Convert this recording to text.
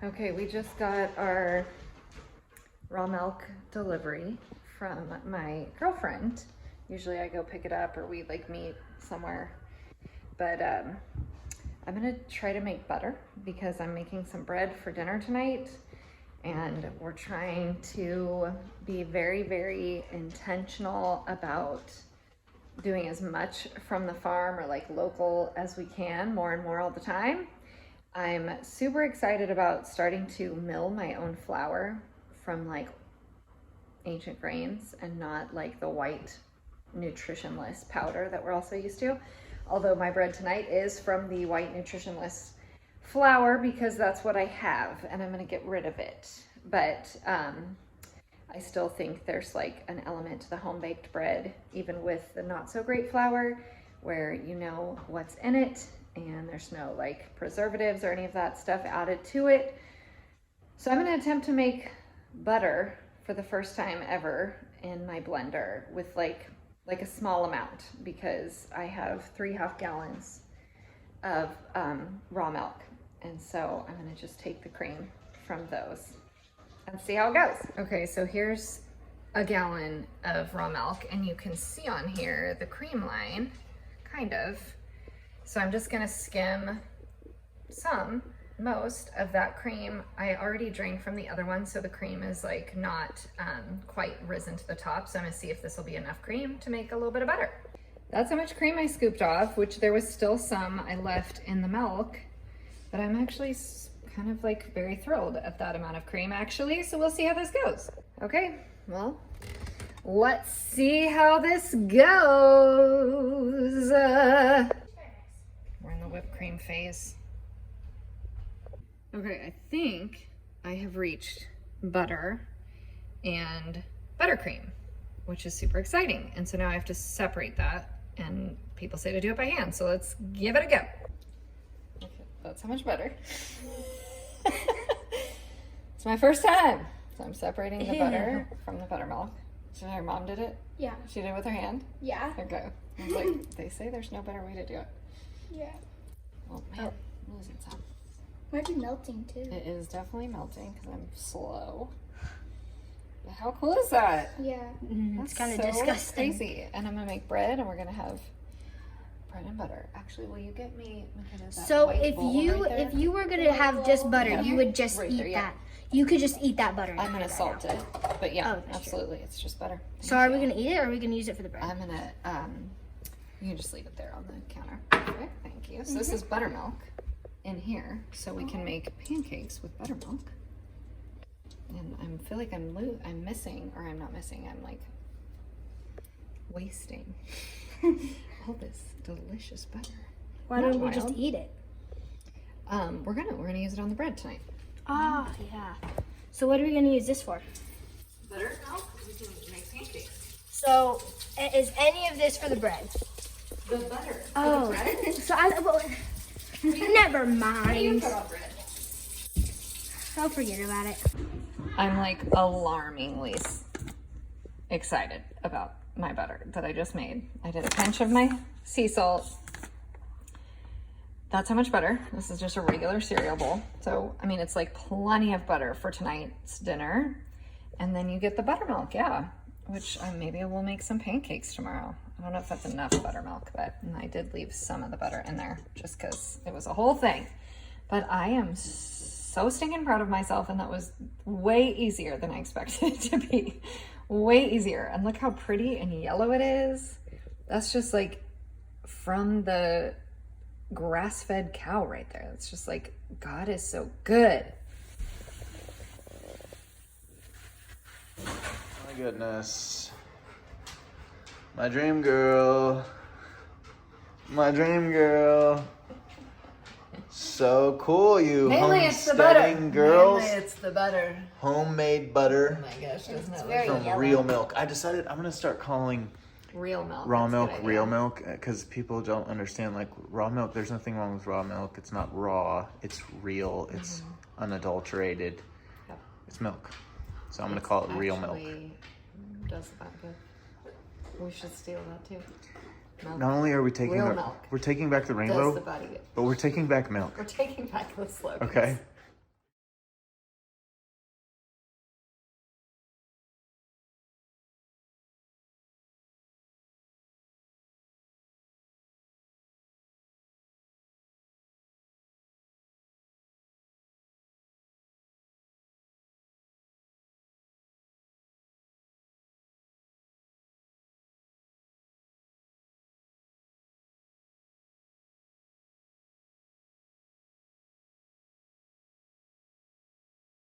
Okay, we just got our raw milk delivery from my girlfriend. Usually I go pick it up or we like meet somewhere. But I'm gonna try to make butter because I'm making some bread for dinner tonight. And we're trying to be very, very intentional about doing as much from the farm or like local as we can, more and more all the time. I'm super excited about starting to mill my own flour from like ancient grains and not like the white nutritionless powder that we're also used to. Although my bread tonight is from the white nutritionless flour because that's what I have and I'm gonna get rid of it. But I still think there's like an element to the home baked bread, even with the not so great flour, where you know what's in it and there's no like preservatives or any of that stuff added to it. So I'm gonna attempt to make butter for the first time ever in my blender with like a small amount because I have 3.5 gallons of raw milk. And so I'm gonna just take the cream from those and see how it goes. Okay, so here's a gallon of raw milk and you can see on here the cream line, kind of. So I'm just gonna skim most of that cream. I already drank from the other one, so the cream is like not quite risen to the top. So I'm gonna see if this will be enough cream to make a little bit of butter. That's how much cream I scooped off, which there was still some I left in the milk, but I'm actually kind of like very thrilled at that amount of cream actually. So we'll see how this goes. Okay, well, let's see how this goes. We're in the whipped cream phase. Okay, I think I have reached butter and buttercream, which is super exciting. And so now I have to separate that, and people say to do it by hand. So let's give it a go. Okay, that's how much butter. It's my first time. So I'm separating the butter from the buttermilk. So your mom did it? Yeah. She did it with her hand? Yeah. Okay. I was like, they say there's no better way to do it. Yeah. Oh man, I'm losing some. Might be melting too. It is definitely melting because I'm slow. But how cool is that? Yeah. That's It's kind of so disgusting. crazy. And I'm gonna make bread, and we're gonna have bread and butter. Actually, will you get me? That So white if bowl you right there? if you were gonna have just butter, Yeah. you would just Right eat there, yeah. that. You could just eat that butter. I'm gonna salt it, but yeah, Oh, that's absolutely, it's just butter. So are we gonna eat it, or are we gonna use it for the bread? I'm gonna you can just leave it there on the counter. Okay, thank you. So this is buttermilk in here, so we can make pancakes with buttermilk. And I feel like I'm missing, or I'm not missing. I'm like wasting all this delicious butter. Why don't we just eat it? We're gonna use it on the bread tonight. Ah, yeah. So what are we gonna use this for? Buttermilk. We can make pancakes. So is any of this for the bread? The butter. Oh, For the bread? so never You mind. put on bread. I'll forget about it. I'm like alarmingly excited about my butter that I just made. I did a pinch of my sea salt. That's how much butter. This is just a regular cereal bowl. So, I mean, it's like plenty of butter for tonight's dinner. And then you get the buttermilk, yeah, which maybe I will make some pancakes tomorrow. I don't know if that's enough buttermilk, but I did leave some of the butter in there just because it was a whole thing. But I am so stinking proud of myself, and that was way easier than I expected it to be. Way easier. And look how pretty and yellow it is. That's just like from the grass-fed cow right there. It's just like, God is so good. My goodness. My dream girl. My dream girl. So cool, you Mainly it's the butter. homesteading girls. Mainly it's the butter. Homemade butter Oh my gosh, doesn't that very look from yellow. real milk. I decided I'm gonna start calling real milk? raw That's a milk good idea. real milk because people don't understand, like, raw milk, there's nothing wrong with raw milk. It's not raw, it's real, it's unadulterated. Yep. It's milk. So I'm gonna call it real milk. Actually does sound good. We should steal that too. Milk. Not only are we taking Real milk. we're taking back the Does rainbow, the body good. but we're taking back milk. We're taking back the slogan. Okay?